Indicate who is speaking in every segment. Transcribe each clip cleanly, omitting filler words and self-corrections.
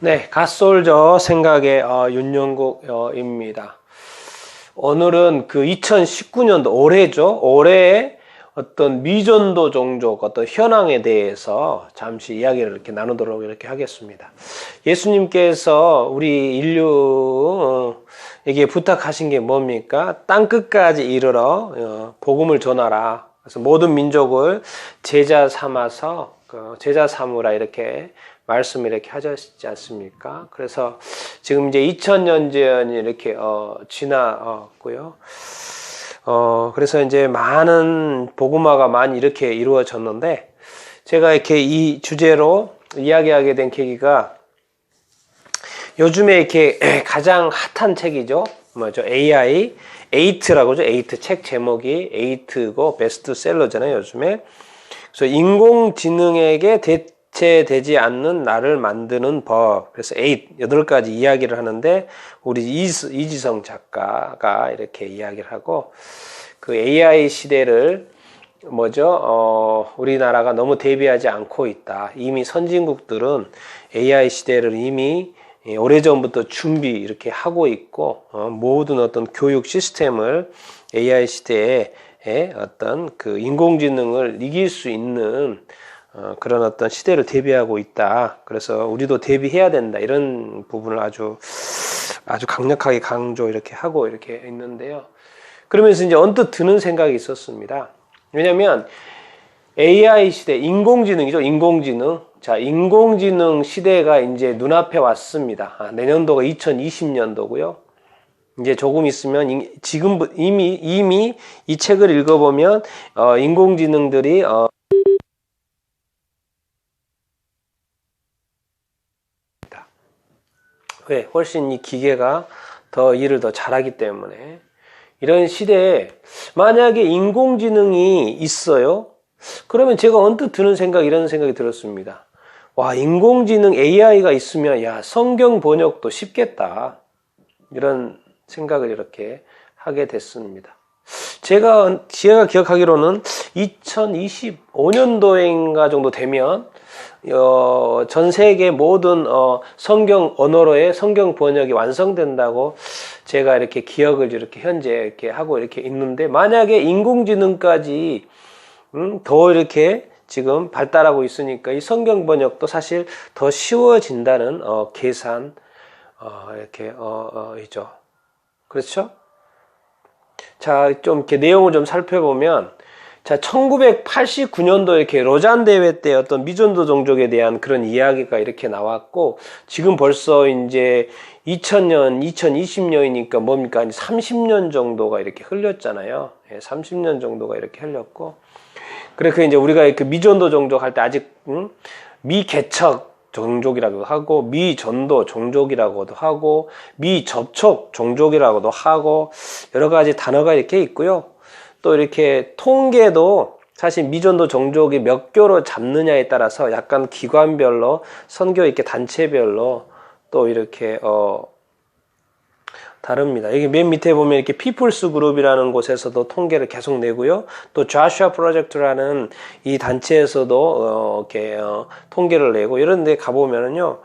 Speaker 1: 네, 갓솔저 생각의 윤영국입니다. 오늘은 그 2019년도 올해죠. 올해의 어떤 미전도 종족 어떤 현황에 대해서 잠시 이야기를 이렇게 나누도록 이렇게 하겠습니다. 예수님께서 우리 인류에게 부탁하신 게 뭡니까? 땅 끝까지 이르러 복음을 전하라. 그래서 모든 민족을 제자 삼아서 제자 삼으라 이렇게 말씀을 이렇게 하셨지 않습니까? 그래서 지금 이제 2000년 전이 이렇게 지났고요. 그래서 이제 많은 복음화가 많이 이렇게 이루어졌는데, 제가 이렇게 이 주제로 이야기하게 된 계기가 요즘에 이렇게 가장 핫한 책이죠. 뭐죠? AI 8라고죠. 8 책 제목이 8고 베스트셀러잖아요, 요즘에. 그래서 인공지능에게 대체되지 않는 나를 만드는 법. 그래서 8가지 이야기를 하는데, 우리 이지성 작가가 이렇게 이야기를 하고, 그 AI 시대를 우리나라가 너무 대비하지 않고 있다. 이미 선진국들은 AI 시대를 이미 오래전부터 준비 이렇게 하고 있고, 모든 어떤 교육 시스템을 AI 시대에 어떤 그 인공지능을 이길 수 있는 그런 어떤 시대를 대비하고 있다. 그래서 우리도 대비해야 된다. 이런 부분을 아주 강력하게 강조 이렇게 하고 이렇게 있는데요. 그러면서 이제 언뜻 드는 생각이 있었습니다. 왜냐면 AI 시대, 인공지능이죠. 인공지능. 자, 인공지능 시대가 이제 눈앞에 왔습니다. 내년도가 2020년도고요. 이제 조금 있으면 지금 이미 이 책을 읽어보면 인공지능들이 왜? 훨씬 이 기계가 더 일을 더 잘하기 때문에. 이런 시대에 만약에 인공지능이 있어요? 그러면 제가 언뜻 드는 이런 생각이 들었습니다. 와, 인공지능 AI가 있으면 야, 성경 번역도 쉽겠다. 이런 생각을 이렇게 하게 됐습니다. 제가 기억하기로는 2025년도인가 정도 되면 전 세계 모든 성경 언어로의 성경 번역이 완성된다고 제가 이렇게 기억을 이렇게 현재 이렇게 하고 이렇게 있는데, 만약에 인공지능까지 더 이렇게 지금 발달하고 있으니까 이 성경 번역도 사실 더 쉬워진다는 계산 이렇게 있죠. 그렇죠? 자, 좀 이렇게 내용을 좀 살펴보면, 자, 1989년도 이렇게 로잔 대회 때 어떤 미전도 종족에 대한 그런 이야기가 이렇게 나왔고, 지금 벌써 이제 2000년, 2020년이니까 뭡니까? 30년 정도가 이렇게 흘렸잖아요. 30년 정도가 이렇게 흘렸고, 그래서 이제 우리가 그 미전도 종족 할 때 아직 미개척 종족이라고도 하고, 미전도 종족이라고도 하고, 미접촉 종족이라고도 하고, 여러 가지 단어가 이렇게 있고요. 또 이렇게 통계도 사실 미전도 종족이 몇 교로 잡느냐에 따라서 약간 기관별로, 선교 이렇게 단체별로 또 이렇게 다릅니다. 여기 맨 밑에 보면 이렇게 피플스 그룹이라는 곳에서도 통계를 계속 내고요. 또 조슈아 프로젝트라는 이 단체에서도 이렇게 통계를 내고, 이런 데 가보면은요,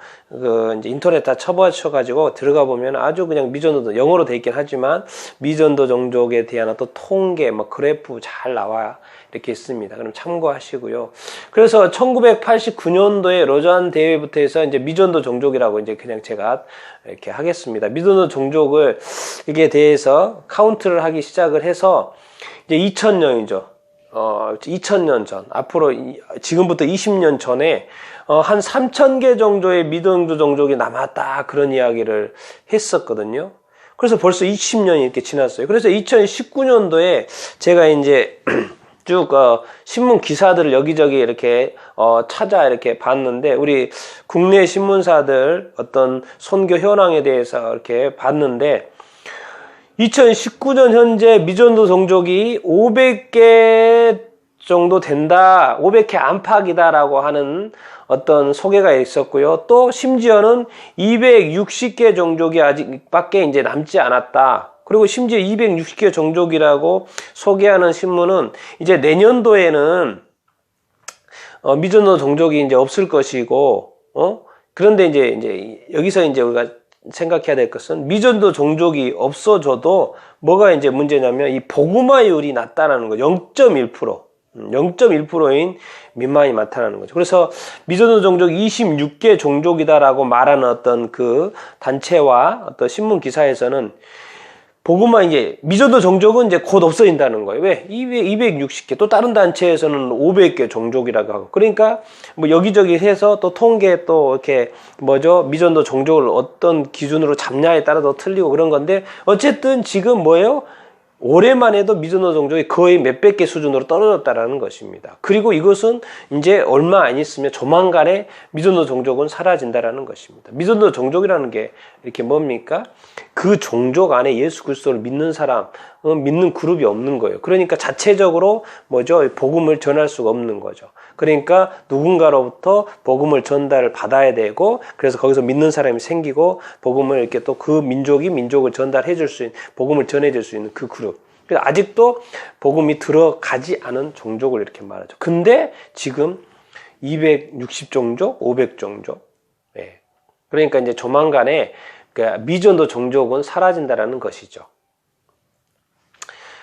Speaker 1: 이제 인터넷 다 쳐가지고 들어가 보면 아주 그냥 미전도, 영어로 돼 있긴 하지만 미전도 종족에 대한 어떤 통계, 그래프 잘 나와 이렇게 있습니다. 그럼 참고하시고요. 그래서 1989년도에 로잔 대회부터 해서 이제 미전도 종족이라고 이제 그냥 제가 이렇게 하겠습니다. 미전도 종족을 이게 대해서 카운트를 하기 시작을 해서 이제 2000년이죠. 2000년 전, 앞으로 지금부터 20년 전에 한 3000개 정도의 미전도 종족이 남았다, 그런 이야기를 했었거든요. 그래서 벌써 20년이 이렇게 지났어요. 그래서 2019년도에 제가 이제 쭉 신문 기사들을 여기저기 이렇게 찾아 이렇게 봤는데, 우리 국내 신문사들 어떤 선교 현황에 대해서 이렇게 봤는데, 2019년 현재 미전도 종족이 500개 정도 된다, 500개 안팎이다라고 하는 어떤 소개가 있었고요. 또 심지어는 260개 종족이 아직밖에 이제 남지 않았다. 그리고 심지어 260개 종족이라고 소개하는 신문은 이제 내년도에는 미전도 종족이 이제 없을 것이고, 그런데 이제 여기서 이제 우리가 생각해야 될 것은 미전도 종족이 없어져도 뭐가 이제 문제냐면 이 복음화율이 낮다라는 거. 0.1%. 0.1%인 민망이 많다는 거죠. 그래서 미전도 종족 26개 종족이다라고 말하는 어떤 그 단체와 어떤 신문 기사에서는 복음화 이제 미전도 종족은 이제 곧 없어진다는 거예요. 왜? 260개. 또 다른 단체에서는 500개 종족이라고 하고. 그러니까 뭐 여기저기 해서 또 통계 또 이렇게 미전도 종족을 어떤 기준으로 잡냐에 따라서 틀리고 그런 건데 어쨌든 지금 뭐예요? 올해만 해도 미전도 종족이 거의 몇백 개 수준으로 떨어졌다라는 것입니다. 그리고 이것은 이제 얼마 안 있으면 조만간에 미전도 종족은 사라진다라는 것입니다. 미전도 종족이라는 게 이렇게 뭡니까? 그 종족 안에 예수 그리스도를 믿는 사람, 믿는 그룹이 없는 거예요. 그러니까 자체적으로 복음을 전할 수가 없는 거죠. 그러니까 누군가로부터 복음을 전달을 받아야 되고, 그래서 거기서 믿는 사람이 생기고, 복음을 이렇게 또 그 민족을 전달해 줄 수 있는, 복음을 전해 줄 수 있는 그 그룹. 그래서 아직도 복음이 들어가지 않은 종족을 이렇게 말하죠. 근데 지금 260종족, 500종족. 예. 그러니까 이제 조만간에 미전도 종족은 사라진다라는 것이죠.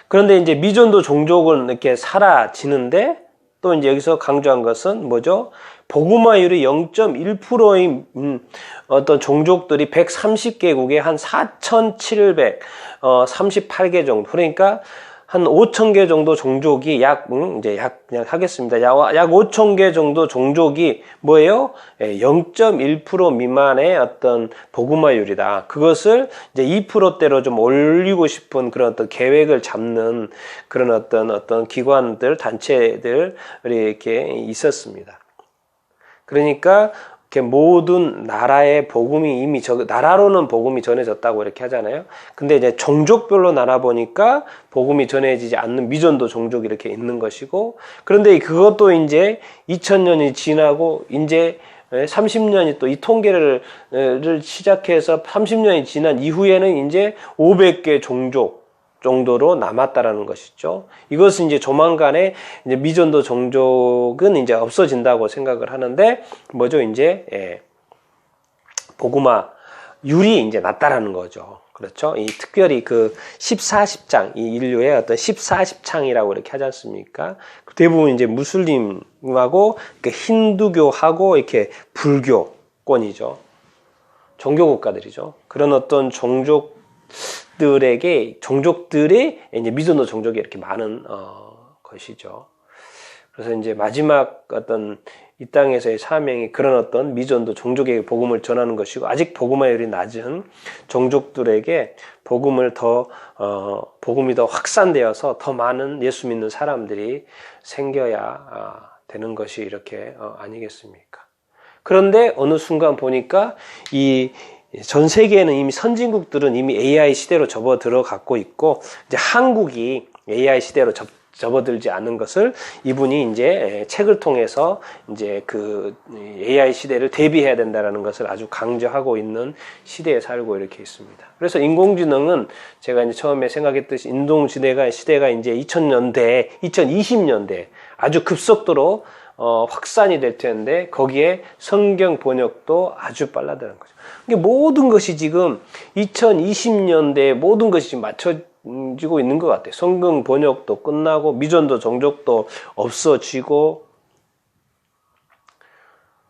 Speaker 1: 그런데 이제 미전도 종족은 이렇게 사라지는데 또 이제 여기서 강조한 것은 뭐죠? 복음화율이 0.1%인 어떤 종족들이 130개국에 한 4,738개 정도. 그러니까 한 5,000개 정도 종족이 그냥 하겠습니다. 약 5,000개 정도 종족이 뭐예요? 0.1% 미만의 어떤 복음화율이다. 그것을 이제 2%대로 좀 올리고 싶은 그런 어떤 계획을 잡는 그런 어떤 기관들, 단체들이 이렇게 있었습니다. 그러니까 모든 나라의 복음이 이미 나라로는 복음이 전해졌다고 이렇게 하잖아요. 근데 이제 종족별로 나눠 보니까 복음이 전해지지 않는 미전도 종족이 이렇게 있는 것이고, 그런데 그것도 이제 2000년이 지나고 이제 30년이 또 이 통계를 시작해서 30년이 지난 이후에는 이제 500개 종족 정도로 남았다라는 것이죠. 이것은 이제 조만간에 이제 미전도 종족은 이제 없어진다고 생각을 하는데 복음화율이 이제 낮다라는 거죠. 그렇죠? 이 특별히 그 14십장, 이 인류의 어떤 14십창이라고 이렇게 하지 않습니까? 대부분 이제 무슬림하고 힌두교하고 이렇게 불교권이죠. 종교 국가들이죠. 그런 어떤 종족들의 이제 미전도 종족이 이렇게 많은 것이죠. 그래서 이제 마지막 어떤 이 땅에서의 사명이 그런 어떤 미전도 종족에게 복음을 전하는 것이고, 아직 복음화율이 낮은 종족들에게 복음이 더 확산되어서 더 많은 예수 믿는 사람들이 생겨야 되는 것이 이렇게 아니겠습니까? 그런데 어느 순간 보니까 전 세계에는 이미 선진국들은 이미 AI 시대로 접어들어갔고 있고, 이제 한국이 AI 시대로 접어들지 않는 것을 이분이 이제 책을 통해서 이제 그 AI 시대를 대비해야 된다라는 것을 아주 강조하고 있는 시대에 살고 이렇게 있습니다. 그래서 인공지능은 제가 이제 처음에 생각했듯이 시대가 이제 2020년대 아주 급속도로 확산이 될 텐데, 거기에 성경 번역도 아주 빨라지는 거죠. 이게 모든 것이 지금 2020년대에 모든 것이 지금 맞춰지고 있는 것 같아요. 성경 번역도 끝나고 미전도 종족도 없어지고.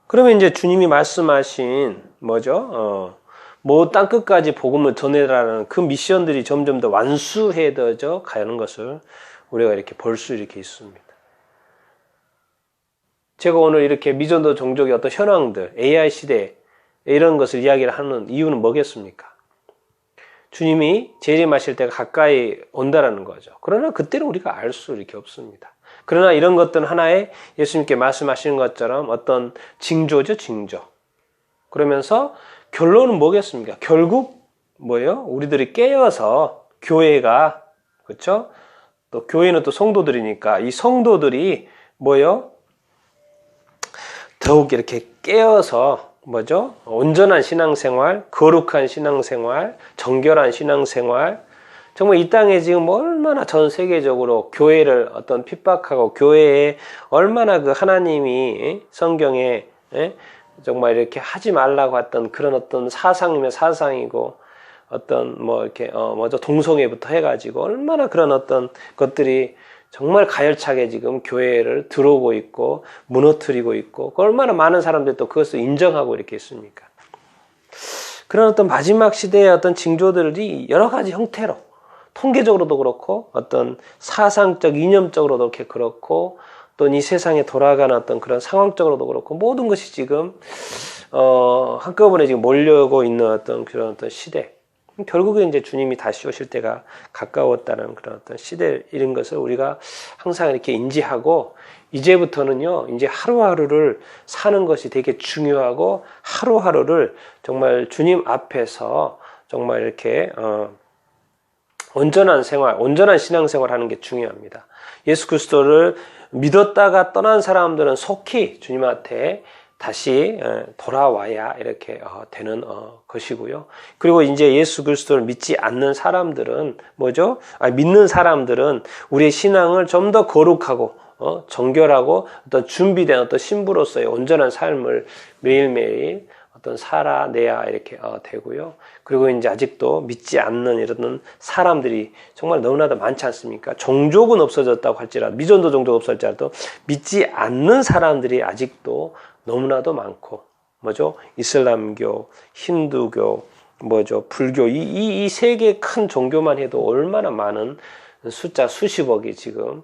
Speaker 1: 그러면 이제 주님이 말씀하신 땅 끝까지 복음을 전해라는 그 미션들이 점점 더 완수해져 가는 것을 우리가 이렇게 볼 수 이렇게 있습니다. 제가 오늘 이렇게 미전도 종족의 어떤 현황들, AI 시대 이런 것을 이야기를 하는 이유는 뭐겠습니까? 주님이 재림하실 때가 가까이 온다라는 거죠. 그러나 그때는 우리가 알 수 이렇게 없습니다. 그러나 이런 것들은 하나의 예수님께 말씀하시는 것처럼 어떤 징조죠, 징조. 그러면서 결론은 뭐겠습니까? 결국 우리들이 깨어서 교회가, 그렇죠? 또 교회는 또 성도들이니까 이 성도들이 더욱 이렇게 깨어서 온전한 신앙생활, 거룩한 신앙생활, 정결한 신앙생활. 정말 이 땅에 지금 얼마나 전 세계적으로 교회를 어떤 핍박하고, 교회에 얼마나 그 하나님이 성경에 정말 이렇게 하지 말라고 했던 그런 어떤 사상이면 사상이고 어떤 뭐 이렇게 먼저 동성애부터 해가지고 얼마나 그런 어떤 것들이 정말 가열차게 지금 교회를 들어오고 있고 무너뜨리고 있고 얼마나 많은 사람들이 또 그것을 인정하고 이렇게 있습니까? 그런 어떤 마지막 시대의 어떤 징조들이 여러 가지 형태로 통계적으로도 그렇고 어떤 사상적 이념적으로도 이렇게 그렇고 또 이 세상에 돌아가는 어떤 그런 상황적으로도 그렇고 모든 것이 지금 한꺼번에 지금 몰려오고 있는 어떤 그런 어떤 시대. 결국에 이제 주님이 다시 오실 때가 가까웠다는 그런 어떤 시대인 것을 우리가 항상 이렇게 인지하고 이제부터는요, 이제 하루하루를 사는 것이 되게 중요하고 하루하루를 정말 주님 앞에서 정말 이렇게 온전한 생활, 온전한 신앙생활 하는 게 중요합니다. 예수 그리스도를 믿었다가 떠난 사람들은 속히 주님한테 다시 돌아와야 이렇게 되는 것이고요. 그리고 이제 예수 그리스도를 믿지 않는 사람들은 뭐죠? 믿는 사람들은 우리의 신앙을 좀 더 거룩하고 정결하고 어떤 준비된 어떤 신부로서의 온전한 삶을 매일매일 어떤 살아내야 이렇게 되고요. 그리고 이제 아직도 믿지 않는 이런 사람들이 정말 너무나도 많지 않습니까? 종족은 없어졌다고 할지라도 미전도 종족 없어졌지라도 믿지 않는 사람들이 아직도 너무나도 많고 뭐죠? 이슬람교, 힌두교, 뭐죠? 불교 이 세 개 큰 종교만 해도 얼마나 많은 숫자 수십억이 지금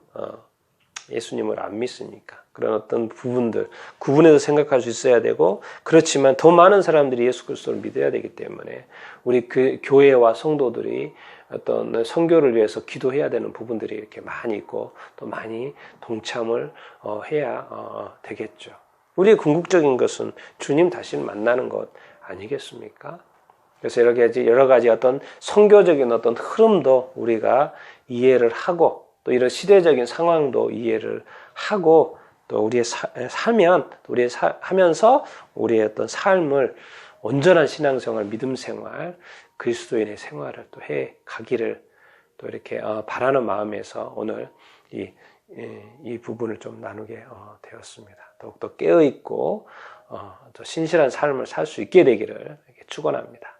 Speaker 1: 예수님을 안 믿습니까? 그런 어떤 부분들 구분해서 생각할 수 있어야 되고 그렇지만 더 많은 사람들이 예수 그리스도를 믿어야 되기 때문에 우리 그 교회와 성도들이 어떤 선교를 위해서 기도해야 되는 부분들이 이렇게 많이 있고 또 많이 동참을 해야 되겠죠. 우리의 궁극적인 것은 주님 다시 만나는 것 아니겠습니까? 그래서 여러 가지 어떤 선교적인 어떤 흐름도 우리가 이해를 하고 또 이런 시대적인 상황도 이해를 하고 또 하면서 우리의 어떤 삶을 온전한 신앙생활, 믿음생활, 그리스도인의 생활을 또 해 가기를 또 이렇게 바라는 마음에서 오늘 이 부분을 좀 나누게 되었습니다. 더욱더 깨어있고 또 신실한 삶을 살 수 있게 되기를 축원합니다.